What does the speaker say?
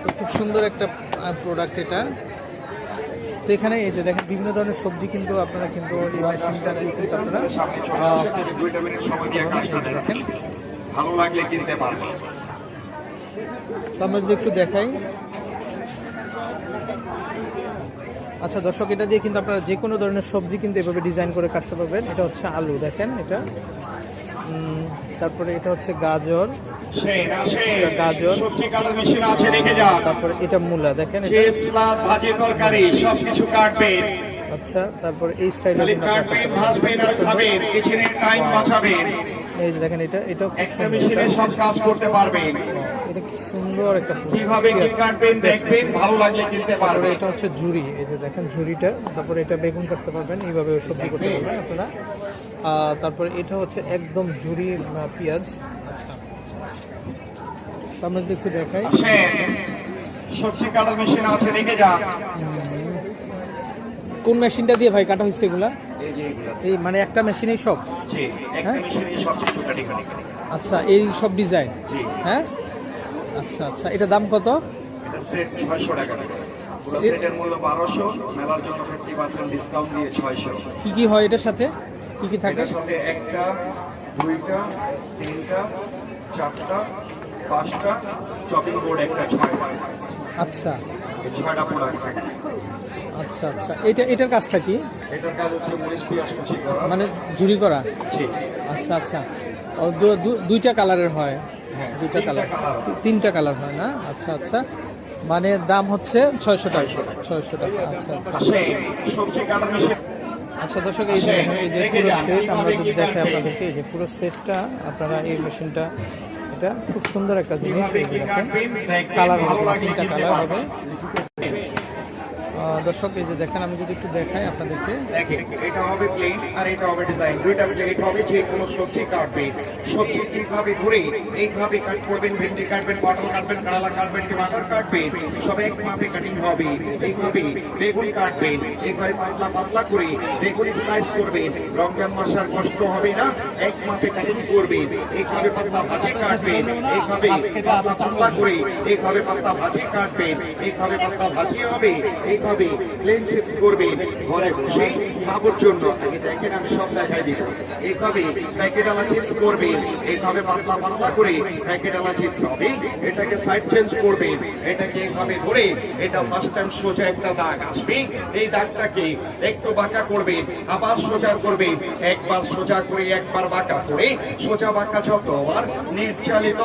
তো খুব সুন্দর একটা প্রোডাক্ট এটা। তো এখানে এই যে দেখেন বিভিন্ন ধরনের সবজি কিন্তু আপনারা কিন্তু এই মেশিনটা দিয়ে কিন্তু আপনারা দেখেন ভালো লাগলে কিনতে পারবেন। তো আমরা যদি একটু দেখাই, আচ্ছা দর্শক, এটা দিয়ে কিন্তু আপনারা যে কোনো ধরনের সবজি কিন্তু এভাবে ডিজাইন করে কাটতে পারবেন। এটা হচ্ছে আলু, দেখেন এটা, তারপরে এটা হচ্ছে গাজর, গাজর, তারপরে এটা মূলা, দেখেন ভাজি তরকারি সবকিছু কাটবেন। আচ্ছা, তারপরে এই স্টাইলে এই যে দেখেন এটা, এটাও সব কাজ করতে পারবেন। এটা কি সুন্দর একটা কিভাবে কি কাটবেন দেখবেন, ভালো লাগলে কিনতে পারবেন। এটা হচ্ছে ঝুরি, এই যে দেখেন ঝুরিটা, তারপরে এটা বেগুন কাটতে পারবেন, এইভাবে সবজি করতে পারবেন আপনারা। তারপরে এটা হচ্ছে একদম ঝুরি পেঁয়াজ। আচ্ছা, তো আমরা যদি একটু দেখাই, সবজি কাটার মেশিন আছে, দেখে যান। কোন মেশিনটা দিয়ে ভাই কাটা হয়েছে এগুলা? এই মানে একটা মেশিনেই সব? আচ্ছা, এই সব ডিজাইন, হ্যাঁ, আচ্ছা আচ্ছা। এটা দাম কত? সেট 600 টাকা। পুরো সেটের মূল্য 1200, মেলার জন্য 50% ডিসকাউন্ট দিয়ে 600। কি কি হয় এটার সাথে, কি কি থাকে? এটার সাথে একটা, দুইটা, তিনটা, চারটা, পাঁচটা চপিং বোর্ড, একটা 6টা। আচ্ছা, এই 6টা প্রোডাক্ট থাকে। আচ্ছা আচ্ছা। এটার কাজটা কি? এটার কাজ হচ্ছে মরিচ পেঁয়াজ কুচি করা, মানে ঝুরি করা? জি। আচ্ছা আচ্ছা। ও দুইটা কালারের হয়? দুইটা কালার, তিনটা কালার হয় না? আচ্ছা আচ্ছা, মানে দাম হচ্ছে 600 টাকা। 600 টাকা, আচ্ছা আচ্ছা। সবজি কাটার মেশিন। আচ্ছা দর্শক, এই যে দেখেন, এই যে পুরো সেট আমরা যদি দেখাই আপনাদেরকে, এই যে পুরো সেটটা আপনারা, এই মেশিনটা, এটা খুব সুন্দর একটা জিনিস। এই যে দেখেন কালার হবে, তিনটা কালার হবে। দর্শক এই যে দেখেন, আমি যদি একটু দেখাই আপনাদেরকে, এটা হবে প্লেন আর এটা হবে ডিজাইন, দুইটা প্লেট হবে। যে কোনো সবজি কাটবে, সবজি কিভাবে ধরে এইভাবে কাট করবেন, ভেন্ডি কাটবেন, পটল কাটবেন, করলা কাটবেন, টমাটার কাটবেন, সব এক মাপে কাটিং হবে। এইভাবে বেগুন কাটবেন, এইভাবে পাতলা পাতলা করে বেগুন স্লাইস করবেন। রমজান মাস আর কষ্ট হবে না, এক মাপে কাটিং করবেন। এইভাবে পাতলা ভাজি কাটবেন, এইভাবে পাতলা পাতলা করে এইভাবে পাতলা ভাজি কাটবেন, এইভাবে পাতলা ভাজি হবে। এইভাবে প্লেন চিপস করবেন ঘরে বসে খাবার জন্য। আগে দেখেন, আমি সব দেখাই দিব। এইভাবে প্যাকেটালা চিপস করবেন, এইভাবে পাতলা পাতলা করে প্যাকেটালা চিপস হবে। এটাকে সাইড চেঞ্জ করবেন, এটাকে এইভাবে ধরে, এটা ফার্স্ট টাইম সোজা একটা দাগ আসবে, এই দাগটাকে একটু বাঁকা করবেন, আবার সোজা করবেন। একবার সোজা করে একবার বাঁকা করে, সোজা বাঁকা যতবার নির্চালিত